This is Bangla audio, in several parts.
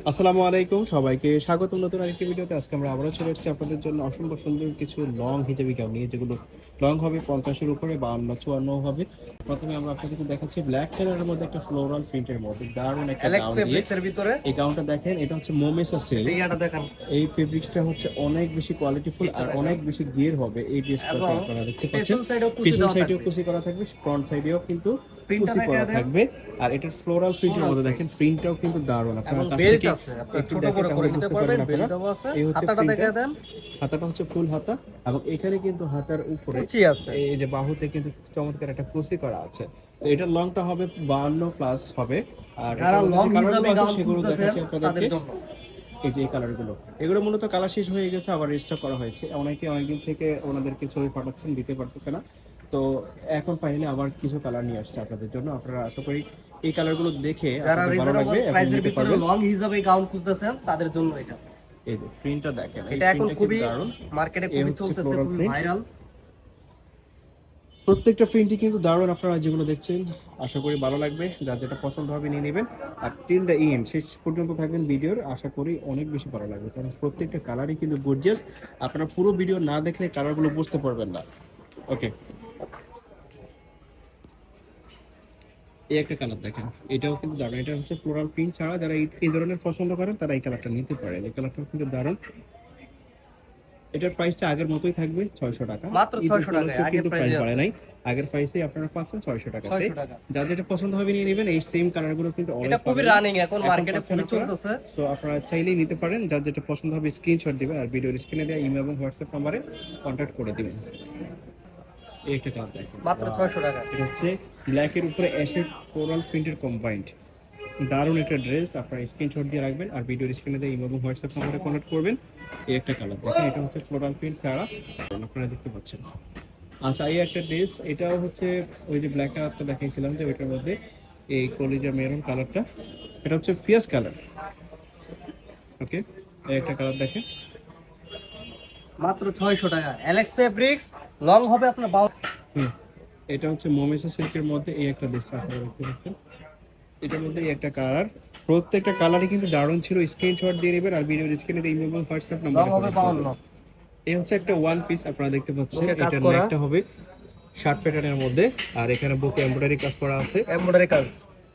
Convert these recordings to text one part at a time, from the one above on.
আসসালামু আলাইকুম, সবাইকে স্বাগতম নতুন আরেকটি ভিডিওতে। আজকে আমরা আবারও চলে এসেছি আপনাদের জন্য অসম্ভব সুন্দর কিছু লং হিজাবি গাউন নিয়ে, যেগুলো লং হবে 50-এর উপরে, 52-54 হবে। প্রথমে আমরা আপনাদেরকে দেখাচ্ছি ব্ল্যাক কালারের মধ্যে একটা ফ্লোরাল প্রিন্টের মধ্যে দারুণ একটা গাউন দিয়ে। এই গাউনটা দেখেন, এটা হচ্ছে মোমেসা সিল্ক। এই ফেব্রিক্সটা হচ্ছে অনেক বেশি কোয়ালিটিফুল আর অনেক বেশি গিয়ার হবে। এই ড্রেসটা আপনারা দেখতে পাচ্ছেন, পিছন সাইডেও কুচি করা থাকবে, ফ্রন্ট সাইডেও কিন্তু কুচি করা থাকবে। আর এটার ফ্লোরাল প্রিন্টের মধ্যে দেখেন প্রিন্টটাও কিন্তু দারুণ। আপনারা কাছ থেকে ছোট বড় করে নিতে পারবেন, বেল্টও আছে। হাতাটা দেখায় দেন, হাতাটা হচ্ছে ফুল হাতা এবং এখানে কিন্তু হাতার উপরে কুচি আছে। এই যে বাহুতে কিন্তু চমৎকার একটা কুচি করা আছে। তো এটা লংটা হবে 52 প্লাস হবে। আর যারা লং হিসাবে গাউন খুঁজতেছেন তাদের জন্য এই যে কালারগুলো, এগুলো মূলত কালার শেষ হয়ে গেছে, আবার রিস্টক করা হয়েছে। অনেকে অনেকদিন থেকে ওনাদেরকে ছবি পাঠাচ্ছেন, দিতে পারতেছে না, তো এখন ফাইনালি আবার কিছু কালার নিয়ে আসছে আপনাদের জন্য। আপনারা আশা করি এই কালারগুলো দেখে যারা রিজনেবল প্রাইসের ভিতরে লং হিসাবে গাউন খুঁজতেছেন তাদের জন্য এটা। এই যে প্রিন্টটা দেখেন, এটা এখন খুবই মার্কেটে খুবই চলতেছে, খুবই ভাইরাল। প্রত্যেকটা প্রিন্টই কিন্তু দারুণ। আপনারা যেগুলো দেখছেন আশা করি ভালো লাগবে, যার যেটা পছন্দ হবে নিয়ে নেবেন। আর টিল দ্য এন্ড, শেষ পর্যন্ত থাকবেন ভিডিওর, আশা করি অনেক বেশি ভালো লাগবে, কারণ প্রত্যেকটা কালারই কিন্তু গর্জিয়াস। আপনারা পুরো ভিডিও না দেখলে কালারগুলো বুঝতে পারবেন না। ওকে, এই একটা কালার দেখেন, এটাও কিন্তু দারুণ। এটা হচ্ছে ফ্লোরাল প্রিন্ট ছাড়া যারা এই ধরনের পছন্দ করেন তারা এই কালারটা নিতে পারেন। এই কালারটাও কিন্তু দারুণ। এটার প্রাইসটা আগের মতোই থাকবে 600 টাকা, মাত্র 600 টাকা। আগের প্রাইস বাড়ে নাই, আগের প্রাইসেই আপনারা পাচ্ছেন 600 টাকাতে। যার যেটা পছন্দ হবে নিয়ে নেবেন। এই সেম কালারগুলো কিন্তু এটা খুবই রানিং, এখন মার্কেটে খুবই চলতেছে, সো আপনারা চাইলেই নিতে পারেন। যার যেটা পছন্দ হবে স্ক্রিনশট দিবেন আর ভিডিওর স্ক্রিনে দেওয়া ইমেল এবং হোয়াটসঅ্যাপ নম্বরে কন্টাক্ট করে দিবেন। এই একটা কালার দেখেন, মাত্র 600 টাকা। এটা হচ্ছে ব্ল্যাক এর উপরে অ্যাশেড ফ্লোরাল প্রিন্টের কম্বাইন্ড, দারুণ একটা ড্রেস। আপনারা স্ক্রিনশট দিয়ে রাখবেন আর ভিডিওর স্ক্রিনে দিয়ে ইমেল এবং হোয়াটসঅ্যাপ নম্বরে কন্টাক্ট করবেন। এই একটা কালার দেখেন, এটা হচ্ছে ফ্লোরাল প্রিন্ট ছাড়া, আপনারা দেখতে পাচ্ছেন। আচ্ছা, এই একটা ড্রেস, এটাও হচ্ছে ওই যে ব্ল্যাক কালারটা দেখাইছিলাম যে ওইটার মধ্যে এই কলিজা মেরুন কালারটা, এটা হচ্ছে ফিয়াস কালার। ওকে, এই একটা কালার দেখেন, মাত্র 600 টাকা। অ্যালেক্স ফেব্রিক্স, লং হবে আপনার এটা হচ্ছে মোমেসা সিল্কের মধ্যে এই একটা ড্রেস আপনারা দেখতে পাচ্ছেন। এটার মধ্যে এই একটা কালার, প্রত্যেকটা কালারই কিন্তু দারুণ ছিল। স্ক্রিনশট দিয়ে নেবেন আর ভিডিও স্ক্রিনে দিয়ে ইমেল এবং হোয়াটসঅ্যাপ নাম্বার হবে। এই হচ্ছে একটা ওয়ান পিস আপনারা দেখতে পাচ্ছেন, এটা একটা হবে শার্ট প্যাটার্নের মধ্যে, আর এখানে বুকে এমব্রয়ডারি কাজ করা আছে, এমব্রয়ডারি কাজ।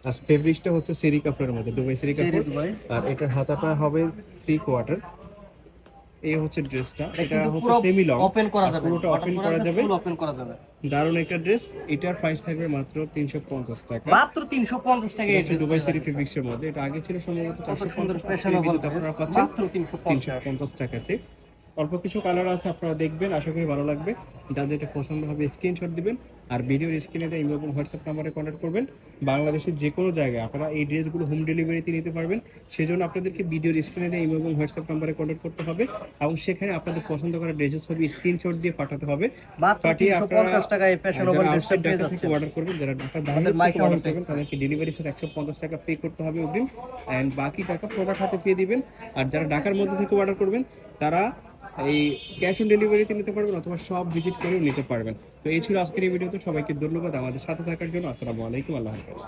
আর ফেব্রিকটা হচ্ছে সেরি কাপড়ের মধ্যে, দুবাই সেরি কাপড়। আর এটার হাতাটা হবে 3 কোয়ার্টার। এই হচ্ছে ড্রেসটা, এটা হচ্ছে সেমি লং, ওপেন করা যাবে, পুরোটা ওপেন করা যাবে, ফুল ওপেন করা যাবে। দারুণ একটা ড্রেস। এটার প্রাইস থাকবে মাত্র 350 টাকা, মাত্র 350 টাকা। এটা দুবাই সেরি ফেব্রিক্সের মধ্যে, এটা আগে ছিল সম্ভবত 450 ফ্যাশনেবল, আপনারা পাচ্ছেন মাত্র 350 টাকাতে। অল্প কিছু কালার আছে, আপনারা দেখবেন, আশা করি ভালো লাগবে। যার যেটা পছন্দ হবে স্ক্রিনশট দিবেন আর ভিডিওর স্ক্রিনে দিয়ে ইমেল এবং হোয়াটসঅ্যাপ নাম্বারে কন্ট্যাক্ট করবেন। বাংলাদেশের যে কোনো জায়গায় আপনারা এই ড্রেসগুলো হোম ডেলিভারিতে নিতে পারবেন। সেজন্য আপনাদেরকে ভিডিওর স্ক্রিনে দিয়ে ইমেল এবং হোয়াটসঅ্যাপ নাম্বারে কন্ট্যাক্ট করতে হবে এবং সেখানে আপনাদের পছন্দ করা ড্রেসের ছবি স্ক্রিনশট দিয়ে পাঠাতে হবে। পাঠিয়ে 350 টাকায় ফ্যাশনেবল ড্রেসটা পেয়ে যাচ্ছেন। অর্ডার করবেন, যারা ঢাকার বাইরে থেকে অর্ডার করবেন তাদেরকে ডেলিভারি চার্জ 150 টাকা পে করতে হবে অগ্রিম, এন্ড বাকি টাকা প্রোডাক্ট হাতে পেয়ে দিবেন। আর যারা ঢাকার মধ্যে থেকে অর্ডার করবেন তারা এই ক্যাশ অন ডেলিভারিতে নিতে পারবেন অথবা সব ভিজিট করেও নিতে পারবেন। তো এই ছিল আজকের এই ভিডিওতে। সবাইকে ধন্যবাদ আমাদের সাথে থাকার জন্য। আসসালামু আলাইকুম, আল্লাহ হাফেজ।